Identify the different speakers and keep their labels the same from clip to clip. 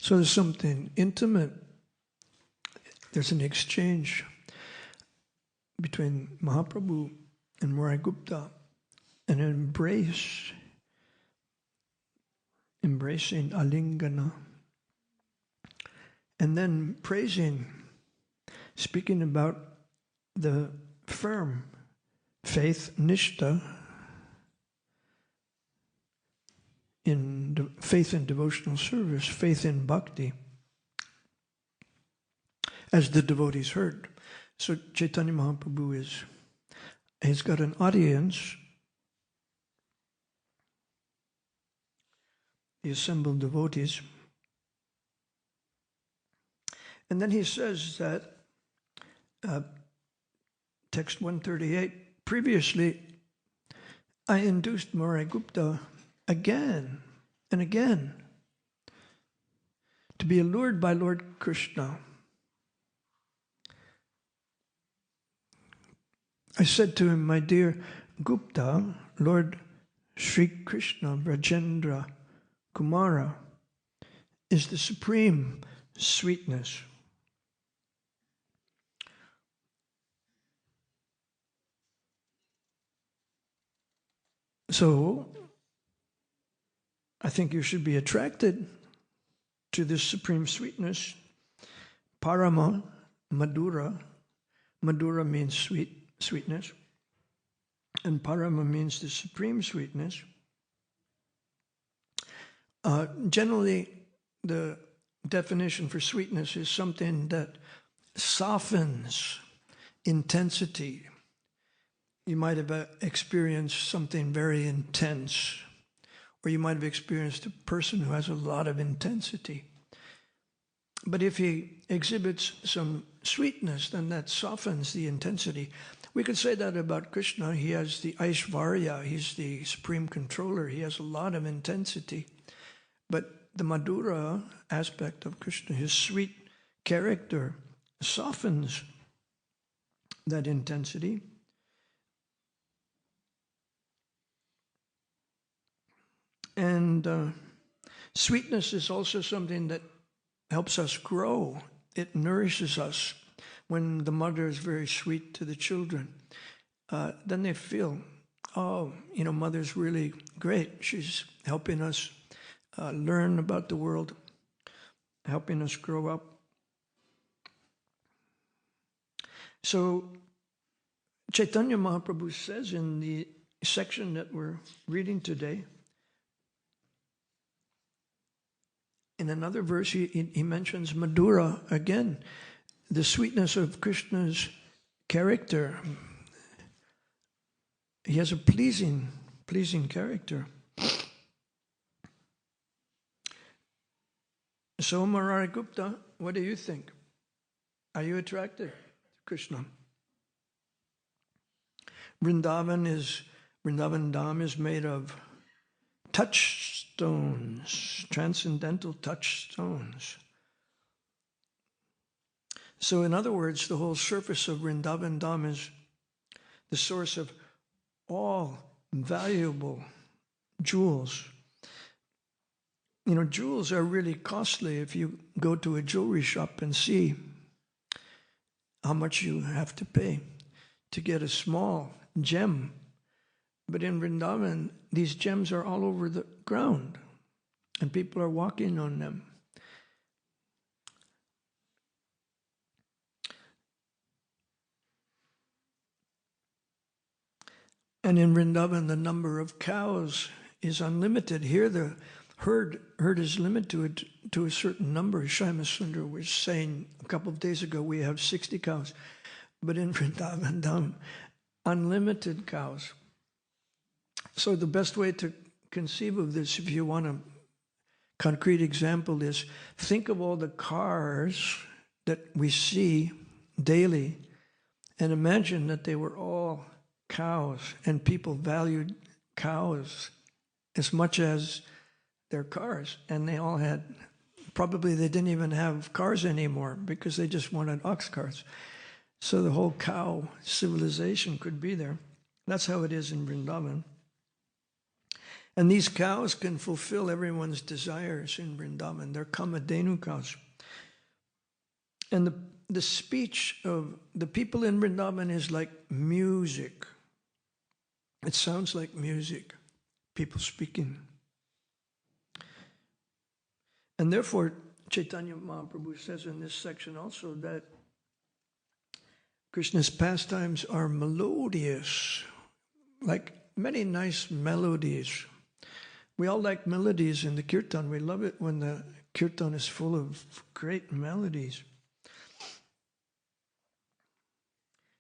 Speaker 1: So there's something intimate. There's an exchange between Mahaprabhu and Morai Gupta, an embracing alingana, and then praising, speaking about the firm faith, nishta, in faith in devotional service, faith in bhakti, as the devotees heard. So Chaitanya Mahaprabhu he's got an audience, the assembled devotees, and then he says that, text 138, previously I induced Morai Gupta again and again to be allured by Lord Krishna. I said to him, my dear Gupta, Lord Sri Krishna Vrajendra Kumara is the supreme sweetness. So, I think you should be attracted to this supreme sweetness. Parama, Madhura. Madhura means sweetness. And Parama means the supreme sweetness. Generally, the definition for sweetness is something that softens intensity. You might have experienced something very intense, or you might have experienced a person who has a lot of intensity. But if he exhibits some sweetness, then that softens the intensity. We could say that about Krishna. He has the Aishvarya, he's the supreme controller, he has a lot of intensity. But the Madhura aspect of Krishna, his sweet character, softens that intensity. And sweetness is also something that helps us grow. It nourishes us. When the mother is very sweet to the children, then they feel, oh, mother's really great. She's helping us learn about the world, helping us grow up. So Chaitanya Mahaprabhu says in the section that we're reading today, in another verse, he mentions Madhura again, the sweetness of Krishna's character. He has a pleasing character. So, Morai Gupta, what do you think? Are you attracted to Krishna? Vrindavan Dham is made of touchstones, transcendental touchstones. So in other words, the whole surface of Vrindavan Dham is the source of all valuable jewels. Jewels are really costly. If you go to a jewelry shop and see how much you have to pay to get a small gem. But in Vrindavan, these gems are all over the ground, and people are walking on them. And in Vrindavan, the number of cows is unlimited. Here, the herd is limited to a certain number. Shyamasundar Sundar was saying a couple of days ago, we have 60 cows. But in Vrindavan Dham, unlimited cows. So the best way to conceive of this, if you want a concrete example, is think of all the cars that we see daily and imagine that they were all cows, and people valued cows as much as their cars, and they all had, probably they didn't even have cars anymore because they just wanted ox carts. So the whole cow civilization could be there. That's how it is in Vrindavan. And these cows can fulfill everyone's desires in Vrindavan. They're Kamadhenu cows. And the speech of the people in Vrindavan is like music. It sounds like music, people speaking. And therefore, Chaitanya Mahaprabhu says in this section also that Krishna's pastimes are melodious, like many nice melodies. We all like melodies in the kirtan. We love it when the kirtan is full of great melodies.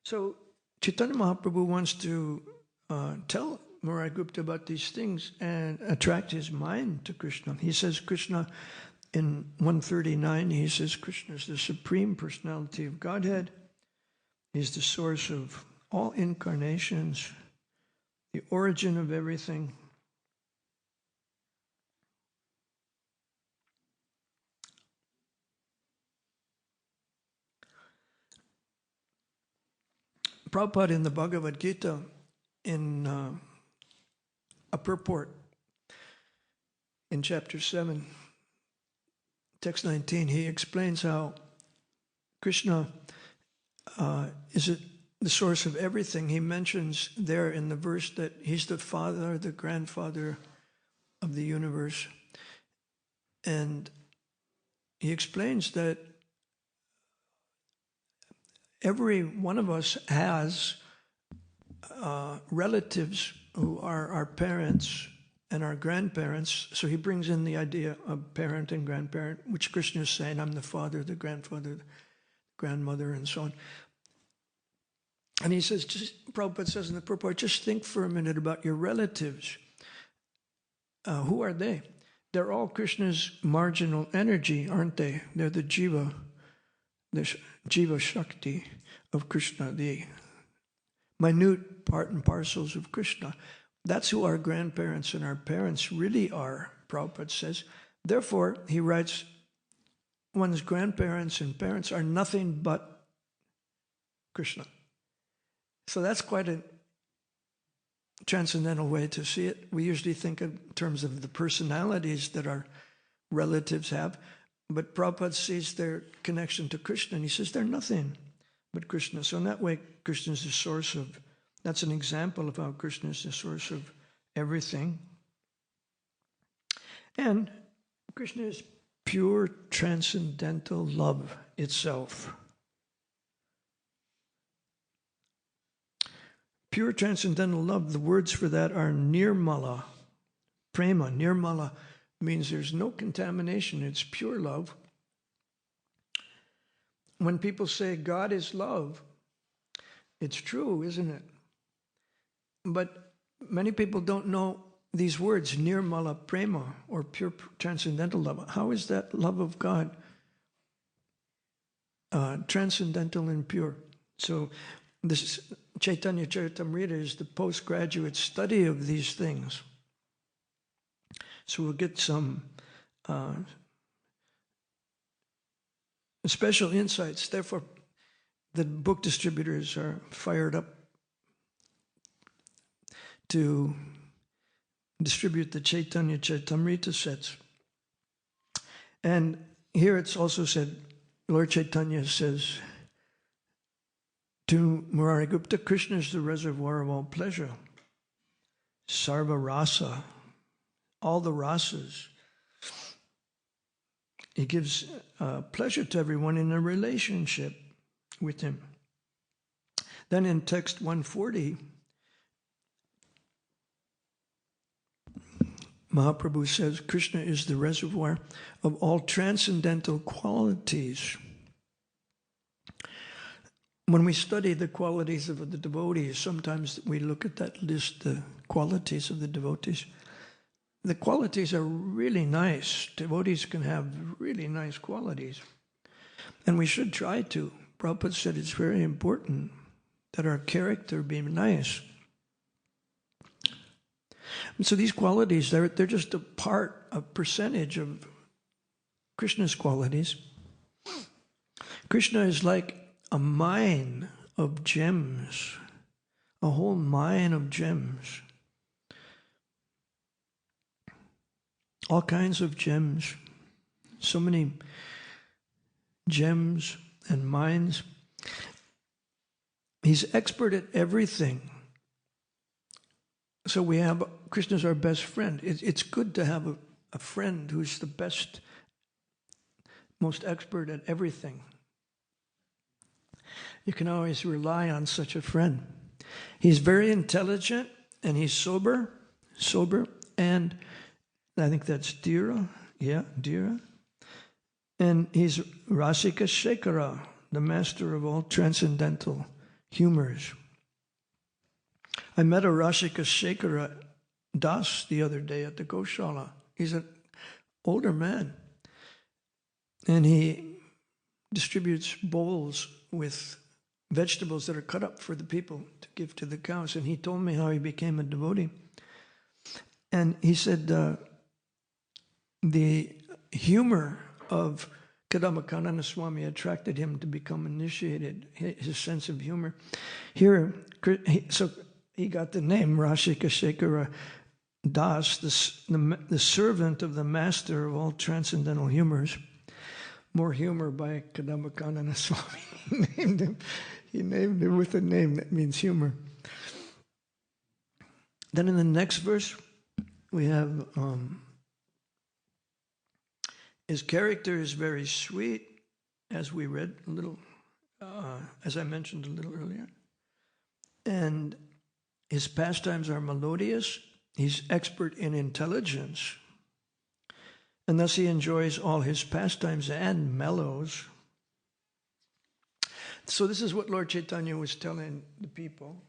Speaker 1: So Chaitanya Mahaprabhu wants to tell Murari Gupta about these things and attract his mind to Krishna. He says Krishna, in 139, he says Krishna is the Supreme Personality of Godhead. He's the source of all incarnations, the origin of everything. Prabhupada in the Bhagavad Gita, in a purport, in chapter 7, text 19, he explains how Krishna is the source of everything. He mentions there in the verse that he's the father, the grandfather of the universe. And he explains that every one of us has relatives who are our parents and our grandparents. So he brings in the idea of parent and grandparent, which Krishna is saying, I'm the father, the grandfather, the grandmother, and so on. And he says, Prabhupada says in the purport, just think for a minute about your relatives. Who are they? They're all Krishna's marginal energy, aren't they? They're the jiva Shakti of Krishna, the minute part and parcels of Krishna. That's who our grandparents and our parents really are, Prabhupada says. Therefore, he writes, one's grandparents and parents are nothing but Krishna. So that's quite a transcendental way to see it. We usually think in terms of the personalities that our relatives have, but Prabhupada sees their connection to Krishna, and he says they're nothing but Krishna. So in that way, Krishna is the source of, that's an example of how Krishna is the source of everything. And Krishna is pure transcendental love itself. Pure transcendental love, the words for that are nirmala, prema. Nirmala means there's no contamination, it's pure love. When people say God is love, it's true, isn't it? But many people don't know these words, nirmala prema, or pure transcendental love. How is that love of God transcendental and pure? So this Chaitanya Charitamrita is the postgraduate study of these things. So we'll get some special insights. Therefore, the book distributors are fired up to distribute the Chaitanya Charitamrita sets. And here it's also said, Lord Chaitanya says to Murari Gupta, Krishna is the reservoir of all pleasure. Sarva rasa, all the rasas. He gives pleasure to everyone in a relationship with him. Then in text 140, Mahaprabhu says Krishna is the reservoir of all transcendental qualities. When we study the qualities of the devotees, sometimes we look at that list, the qualities of the devotees. The qualities are really nice. Devotees can have really nice qualities. And we should try to. Prabhupada said it's very important that our character be nice. And so these qualities, they're just a percentage of Krishna's qualities. Krishna is like a mine of gems, a whole mine of gems. all kinds of gems, so many gems and mines. He's expert at everything. So we have, Krishna's our best friend. It's good to have a friend who's the best, most expert at everything. You can always rely on such a friend. He's very intelligent and he's sober, and I think that's Dhira. Yeah, Dhira. And he's Rasika Shekhara, the master of all transcendental humors. I met a Rasika Shekhara Das the other day at the Goshala. He's an older man. And he distributes bowls with vegetables that are cut up for the people to give to the cows. And he told me how he became a devotee. And he said the humor of Kadamba Swami attracted him to become initiated, his sense of humor. Here, so he got the name Rasika Shekhara Das, the servant of the master of all transcendental humors. More humor by Kadamba Swami. He named him with a name that means humor. Then in the next verse, we have his character is very sweet, as we read a little, as I mentioned a little earlier. And his pastimes are melodious. He's expert in intelligence. And thus he enjoys all his pastimes and mellows. So this is what Lord Chaitanya was telling the people.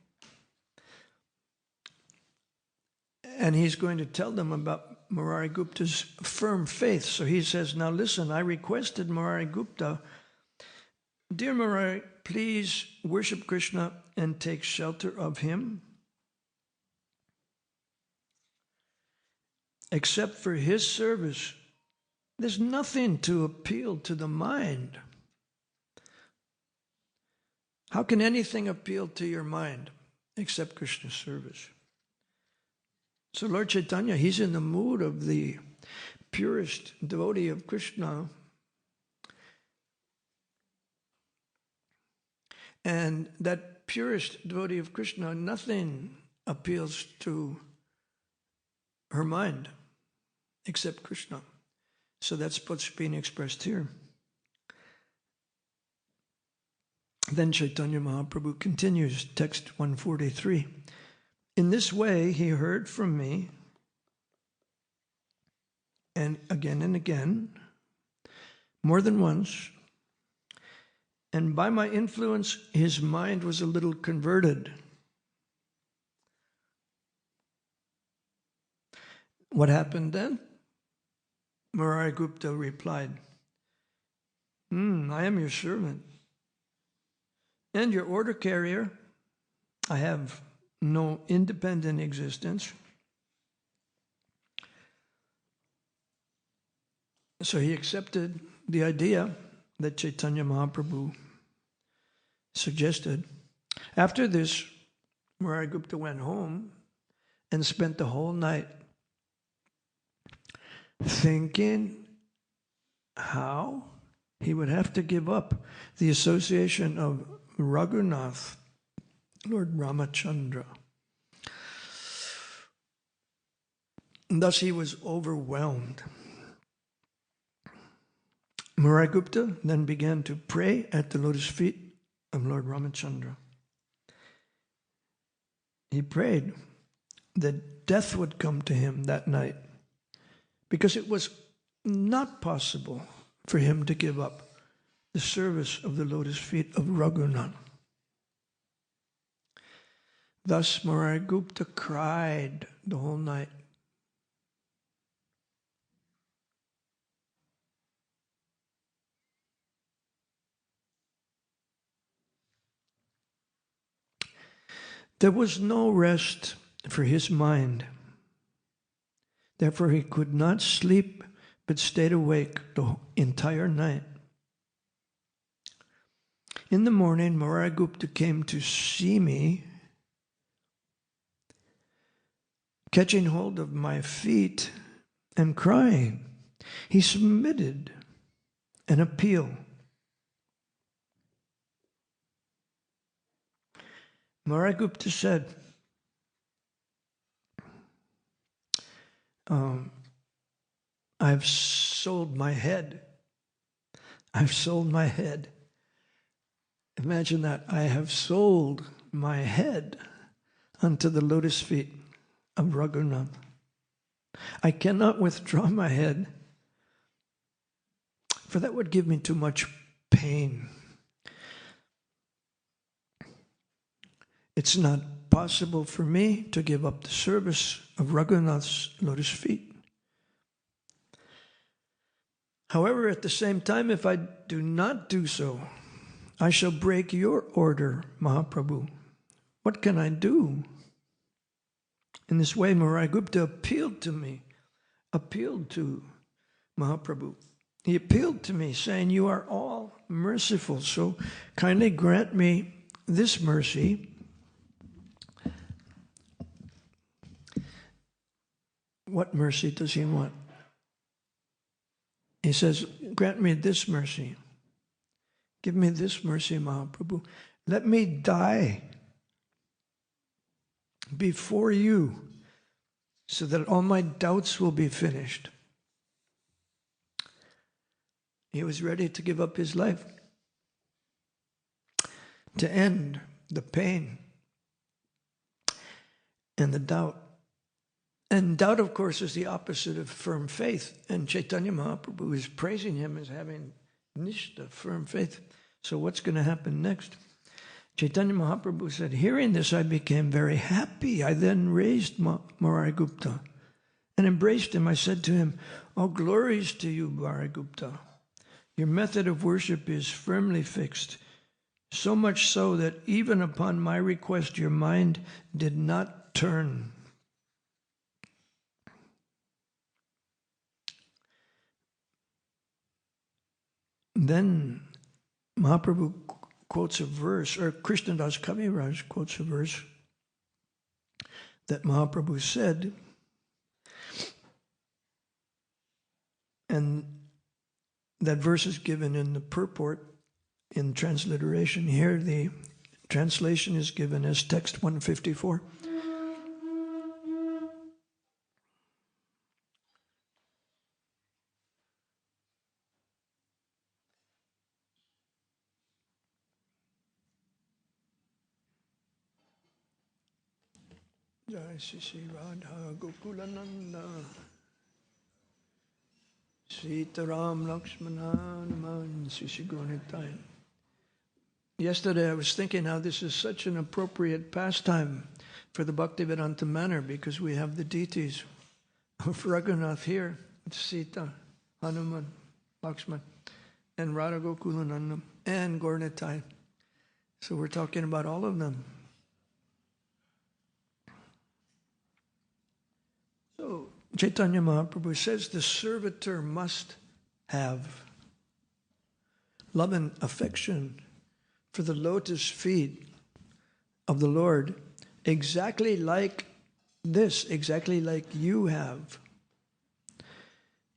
Speaker 1: And he's going to tell them about Murari Gupta's firm faith. So he says, now listen, I requested Murari Gupta, dear Murari, please worship Krishna and take shelter of him. Except for his service, there's nothing to appeal to the mind. How can anything appeal to your mind except Krishna's service? So Lord Chaitanya, he's in the mood of the purest devotee of Krishna. And that purest devotee of Krishna, nothing appeals to her mind except Krishna. So that's what's being expressed here. Then Chaitanya Mahaprabhu continues, text 143. In this way, he heard from me, and again, more than once, and by my influence, his mind was a little converted. What happened then? Murari Gupta replied, I am your servant and your order carrier. I have no independent existence. So he accepted the idea that Chaitanya Mahaprabhu suggested. After this, Murari Gupta went home and spent the whole night thinking how he would have to give up the association of Raghunath, Lord Ramachandra. And thus he was overwhelmed. Murari Gupta then began to pray at the lotus feet of Lord Ramachandra. He prayed that death would come to him that night, because it was not possible for him to give up the service of the lotus feet of Raghunath. Thus Murari Gupta cried the whole night. There was no rest for his mind. Therefore, he could not sleep, but stayed awake the entire night. In the morning, Murari Gupta came to see me, catching hold of my feet and crying, he submitted an appeal. Maharaj Gupta said, I've sold my head. I've sold my head. Imagine that. I have sold my head unto the lotus feet of Raghunath. I cannot withdraw my head, for that would give me too much pain. It's not possible for me to give up the service of Raghunath's lotus feet. However, at the same time, if I do not do so, I shall break your order, Mahaprabhu. What can I do? In this way, Maharaj Gupta appealed to Mahaprabhu. He appealed to me, saying, you are all merciful, so kindly grant me this mercy. What mercy does he want? He says, grant me this mercy. Give me this mercy, Mahaprabhu. Let me die before you so that all my doubts will be finished. He was ready to give up his life to end the pain and the doubt. And doubt, of course, is the opposite of firm faith. And Chaitanya Mahaprabhu is praising him as having nishta, firm faith. So what's going to happen next? Chaitanya Mahaprabhu said, hearing this, I became very happy. I then raised Maharaj Gupta and embraced him. I said to him, all glories to you, Maharaj Gupta. Your method of worship is firmly fixed, so much so that even upon my request, your mind did not turn. Then Mahaprabhu quotes a verse, or Krishnadas Kaviraj quotes a verse that Mahaprabhu said, and that verse is given in the purport in transliteration. Here the translation is given as text 154. Jai Shri Radha Gokulananda Sitaram Lakshmana Hanuman Shri Gauranitai. Yesterday I was thinking how this is such an appropriate pastime for the Bhaktivedanta manner, because we have the deities of Raghunath here, Sita, Hanuman, Lakshman, and Radha Gokulananda, and Gauranitai. So we're talking about all of them. So Chaitanya Mahaprabhu says the servitor must have love and affection for the lotus feet of the Lord, exactly like this, exactly like you have,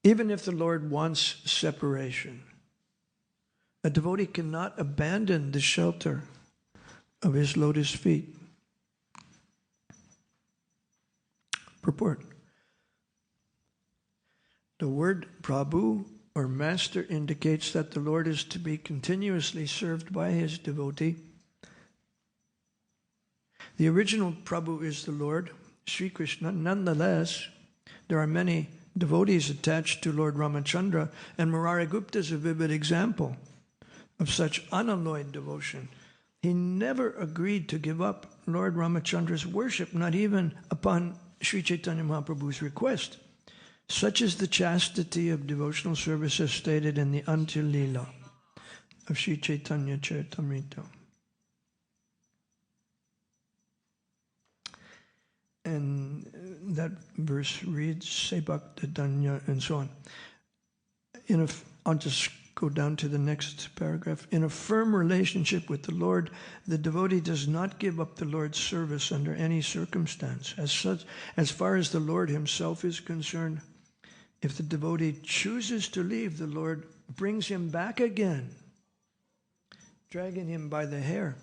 Speaker 1: even if the Lord wants separation. A devotee cannot abandon the shelter of his lotus feet. Purport. The word Prabhu or master indicates that the Lord is to be continuously served by his devotee. The original Prabhu is the Lord, Sri Krishna. Nonetheless, there are many devotees attached to Lord Ramachandra, and Murari Gupta is a vivid example of such unalloyed devotion. He never agreed to give up Lord Ramachandra's worship, not even upon Sri Chaitanya Mahaprabhu's request. Such is the chastity of devotional service as stated in the Antya Leela of Sri Chaitanya Charitamrita. And that verse reads, Sebakta Danya, and so on. I'll just go down to the next paragraph. In a firm relationship with the Lord, the devotee does not give up the Lord's service under any circumstance. As far as the Lord himself is concerned, If the devotee chooses to leave, the Lord brings him back again, dragging him by the hair.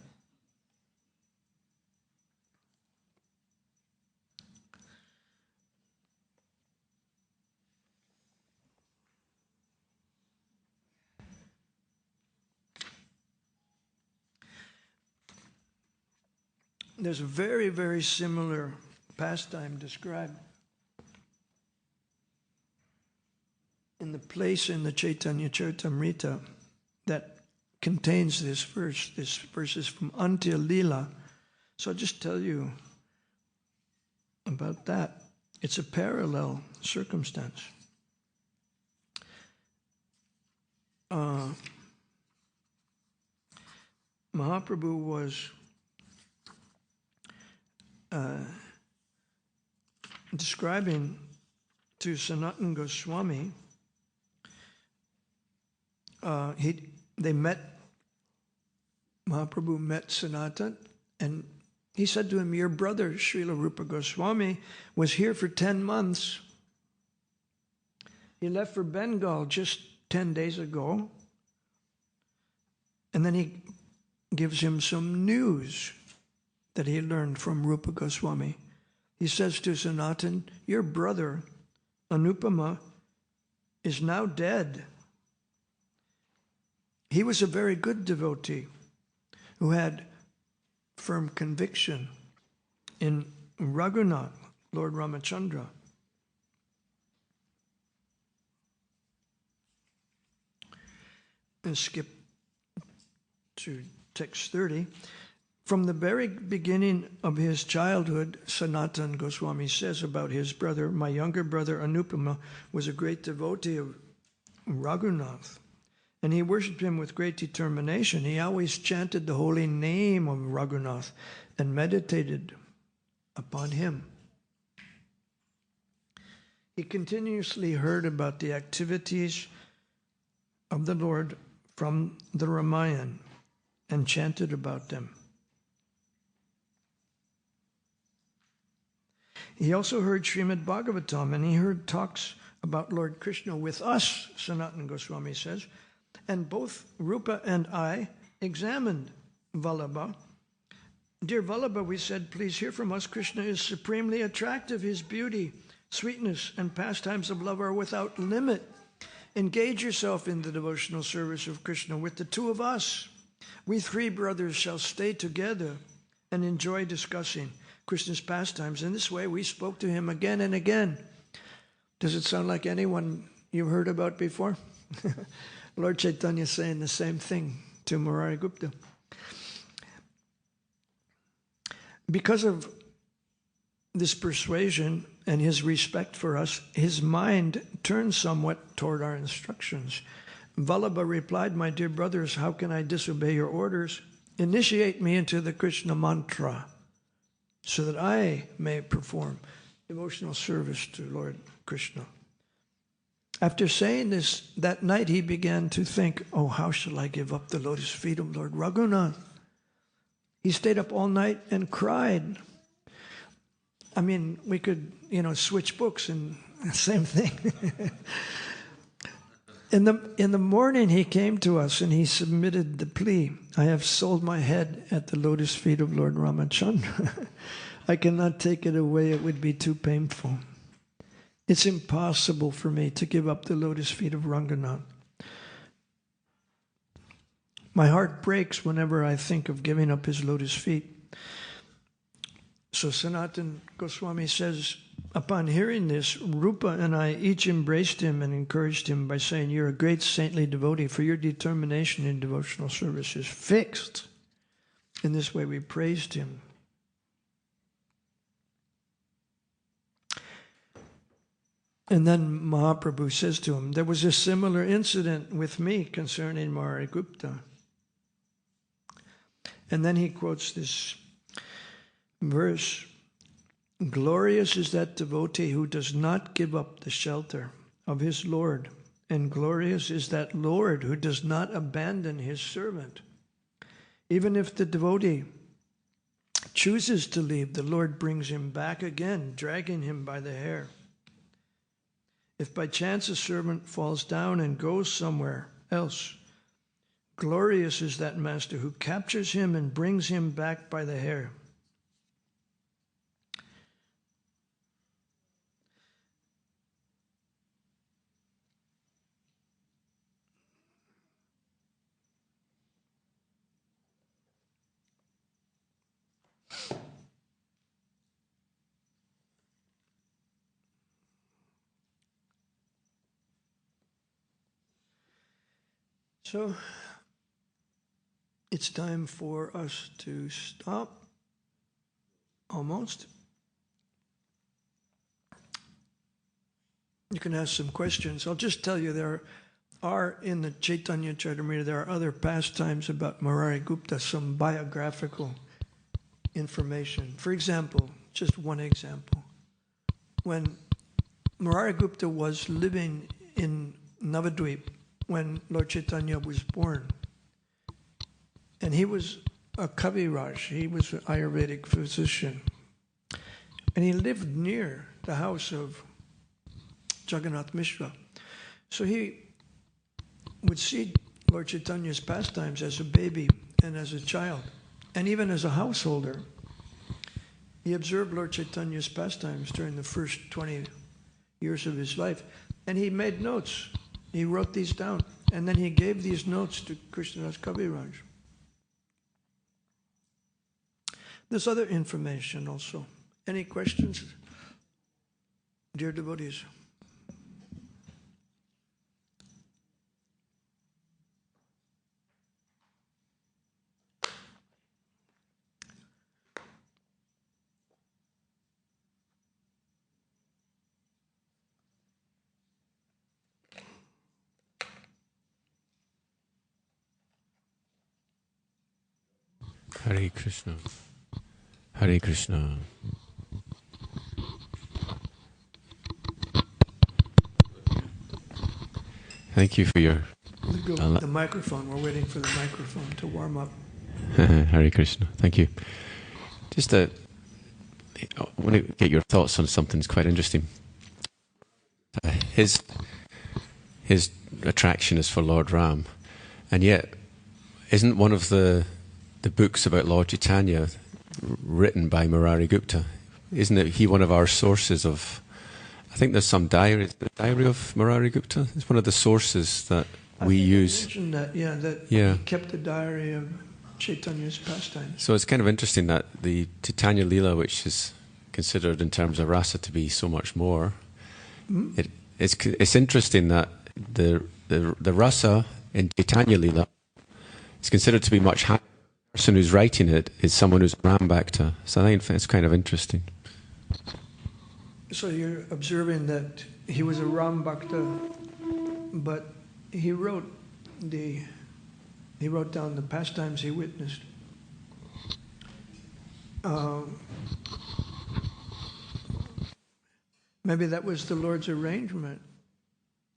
Speaker 1: There's a very, very similar pastime described in the place in the Chaitanya Charitamrita that contains this verse. This verse is from Antya Lila. So I'll just tell you about that. It's a parallel circumstance. Mahaprabhu was describing to Sanatana Goswami, Mahaprabhu met Sanatana, and he said to him, your brother, Srila Rupa Goswami, was here for 10 months. He left for Bengal just 10 days ago. And then he gives him some news that he learned from Rupa Goswami. He says to Sanatana, your brother, Anupama, is now dead. He was a very good devotee who had firm conviction in Raghunath, Lord Ramachandra. And skip to text 30. From the very beginning of his childhood, Sanatana Goswami says about his brother, my younger brother Anupama was a great devotee of Raghunath, and he worshipped him with great determination. He always chanted the holy name of Raghunath and meditated upon him. He continuously heard about the activities of the Lord from the Ramayana and chanted about them. He also heard Srimad Bhagavatam, and he heard talks about Lord Krishna with us, Sanatana Goswami says, and both Rupa and I examined Vallabha. Dear Vallabha, we said, please hear from us. Krishna is supremely attractive. His beauty, sweetness, and pastimes of love are without limit. Engage yourself in the devotional service of Krishna with the two of us. We three brothers shall stay together and enjoy discussing Krishna's pastimes. In this way, we spoke to him again and again. Does it sound like anyone you've heard about before? Lord Chaitanya is saying the same thing to Murari Gupta. Because of this persuasion and his respect for us, his mind turned somewhat toward our instructions. Vallabha replied, my dear brothers, how can I disobey your orders? Initiate me into the Krishna mantra so that I may perform devotional service to Lord Krishna. After saying this, that night he began to think, oh, how shall I give up the lotus feet of Lord Raghunath? He stayed up all night and cried. I mean, we could, switch books and same thing. In the morning he came to us and he submitted the plea, I have sold my head at the lotus feet of Lord Ramachandra. I cannot take it away, it would be too painful. It's impossible for me to give up the lotus feet of Ranganath. My heart breaks whenever I think of giving up his lotus feet. So Sanatana Goswami says, upon hearing this, Rupa and I each embraced him and encouraged him by saying, you're a great saintly devotee, for your determination in devotional service is fixed. In this way we praised him. And then Mahaprabhu says to him, there was a similar incident with me concerning Murari Gupta. And then he quotes this verse, glorious is that devotee who does not give up the shelter of his Lord, and glorious is that Lord who does not abandon his servant. Even if the devotee chooses to leave, the Lord brings him back again, dragging him by the hair. If by chance a servant falls down and goes somewhere else, glorious is that master who captures him and brings him back by the hair. So it's time for us to stop, almost. You can ask some questions. I'll just tell you there are, in the Chaitanya Charitamrita, there are other pastimes about Murari Gupta, some biographical information. For example, just one example. When Murari Gupta was living in Navadvip, when Lord Chaitanya was born, and he was a Kaviraj, he was an Ayurvedic physician, and he lived near the house of Jagannath Mishra. So he would see Lord Chaitanya's pastimes as a baby and as a child, and even as a householder. He observed Lord Chaitanya's pastimes during the first 20 years of his life, and he made notes. He wrote these down, and then he gave these notes to Krishnadas Kaviraj. There's other information also. Any questions, dear devotees?
Speaker 2: Hare Krishna. Hare Krishna. Thank you for your...
Speaker 1: The microphone. We're waiting for the microphone to warm up.
Speaker 2: Hare Krishna. Thank you. Just I want to get your thoughts on something that's quite interesting. His attraction is for Lord Ram, and yet isn't one of the books about Lord Chaitanya written by Murari Gupta? Isn't it he one of our sources of... I think there's some diary, the diary of Murari Gupta. It's one of the sources that we use.
Speaker 1: I mentioned that, that
Speaker 2: yeah.
Speaker 1: He kept a diary of Chaitanya's pastimes.
Speaker 2: So it's kind of interesting that the Chaitanya Leela, which is considered in terms of rasa to be so much more, it's interesting that the rasa in Chaitanya Leela is considered to be much higher. The person who's writing it is someone who's Ram Bhakta. So I think it's kind of interesting.
Speaker 1: So you're observing that he was a Ram Bhakta, but he wrote down the pastimes he witnessed. Maybe that was the Lord's arrangement.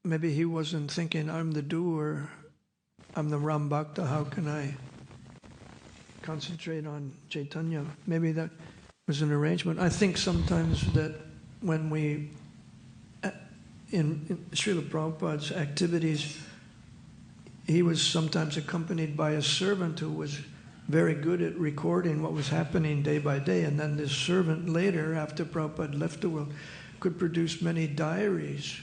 Speaker 1: Maybe he wasn't thinking, I'm the doer, I'm the Ram Bhakta, how can I concentrate on Chaitanya? Maybe that was an arrangement. I think sometimes that when we, in Srila Prabhupada's activities, he was sometimes accompanied by a servant who was very good at recording what was happening day by day, and then this servant later, after Prabhupada left the world, could produce many diaries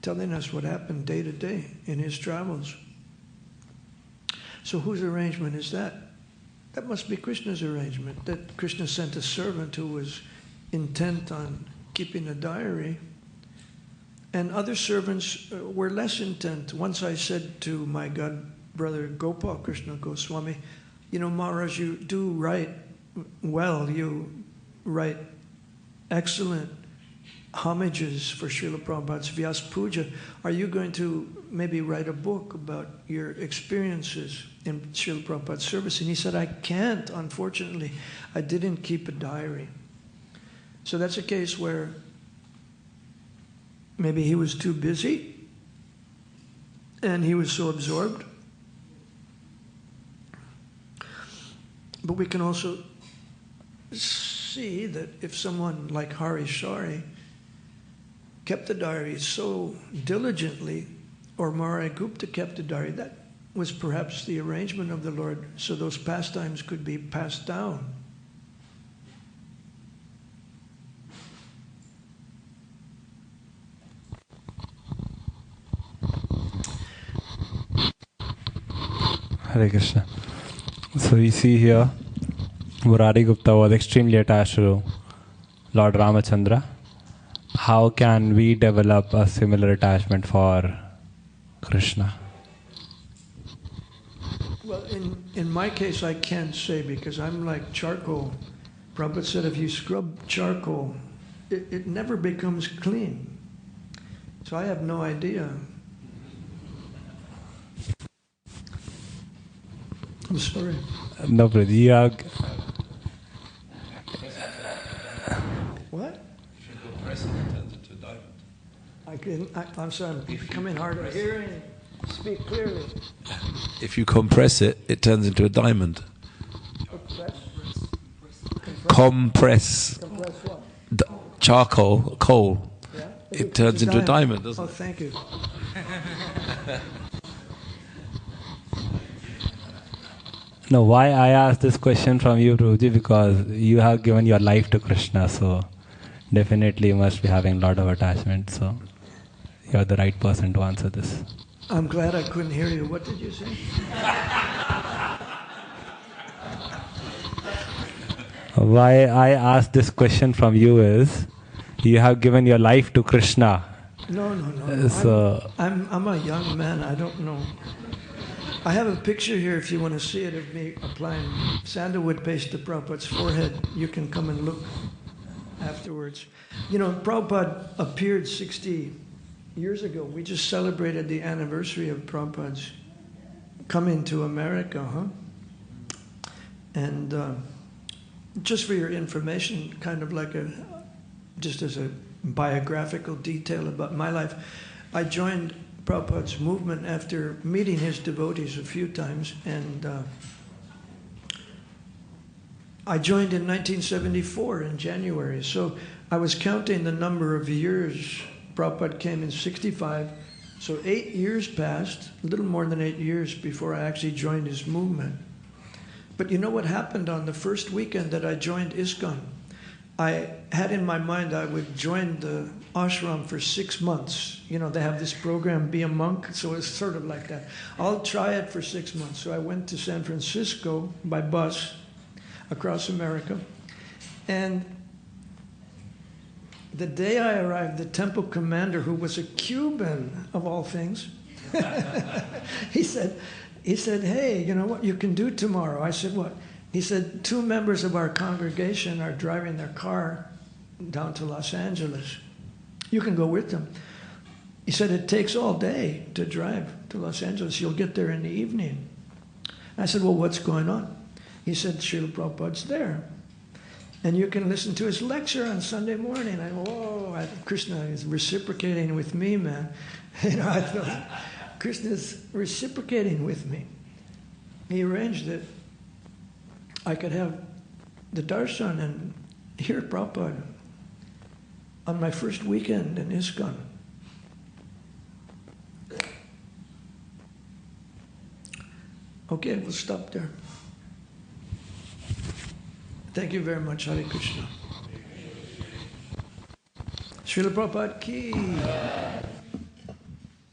Speaker 1: telling us what happened day to day in his travels. So whose arrangement is that? That must be Krishna's arrangement, that Krishna sent a servant who was intent on keeping a diary, and other servants were less intent. Once I said to my god brother Gopal Krishna Goswami, Maharaj, you do write well, you write excellent homages for Srila Prabhupada's Vyas Puja. Are you going to maybe write a book about your experiences in Srila Prabhupada's service? And he said, I can't, unfortunately. I didn't keep a diary. So that's a case where maybe he was too busy and he was so absorbed. But we can also see that if someone like Hari Shari kept the diary so diligently, or Maharaj Gupta kept the diary, that was perhaps the arrangement of the Lord, so those pastimes could be passed down.
Speaker 3: Hare Krishna. So you see here, Murari Gupta was extremely attached to Lord Ramachandra. How can we develop a similar attachment for Krishna?
Speaker 1: Well, in my case, I can't say because I'm like charcoal. Prabhupada said if you scrub charcoal, it never becomes clean. So I have no idea. I'm sorry.
Speaker 3: No, Prabhupada, you are...
Speaker 1: What?
Speaker 4: If you compress it, it turns into a diamond.
Speaker 1: I'm sorry, I'm becoming hard of hearing. Speak clearly.
Speaker 4: If you compress it, it turns into a diamond.
Speaker 1: Compress?
Speaker 4: Compress
Speaker 1: Compress what?
Speaker 4: charcoal, coal.
Speaker 1: Yeah?
Speaker 4: It turns into a diamond, doesn't
Speaker 1: Oh,
Speaker 4: it?
Speaker 1: thank you.
Speaker 3: No, why I asked this question from you, Prabhuji, because you have given your life to Krishna, so definitely you must be having a lot of attachment, so you're the right person to answer this.
Speaker 1: I'm glad I couldn't hear you. What did you say?
Speaker 3: Why I asked this question from you is, you have given your life to Krishna.
Speaker 1: No.
Speaker 3: So,
Speaker 1: I'm a young man. I don't know. I have a picture here if you want to see it of me applying sandalwood paste to Prabhupada's forehead. You can come and look afterwards. You know, Prabhupada appeared 60 years ago. We just celebrated the anniversary of Prabhupada's coming to America, And just for your information, kind of like just as a biographical detail about my life, I joined Prabhupada's movement after meeting his devotees a few times, and I joined in 1974 in January. So I was counting the number of years. Prabhupada came in 65, so 8 years passed, a little more than 8 years before I actually joined his movement. But you know what happened on the first weekend that I joined ISKCON? I had in my mind I would join the ashram for 6 months. You know, they have this program, Be a Monk, so it's sort of like that. I'll try it for 6 months. So I went to San Francisco by bus across America. And the day I arrived, the temple commander, who was a Cuban of all things, he said, hey, you know what you can do tomorrow? I said, what? He said, 2 members of our congregation are driving their car down to Los Angeles. You can go with them. He said, it takes all day to drive to Los Angeles. You'll get there in the evening. I said, well, what's going on? He said, Srila Prabhupada's there. And you can listen to his lecture on Sunday morning. I go, whoa, Krishna is reciprocating with me, man. You know, I thought, Krishna's reciprocating with me. He arranged it. I could have the darshan and hear Prabhupada on my first weekend in ISKCON. Okay, we'll stop there. Thank you very much, Hare Krishna. Srila Prabhupada ki.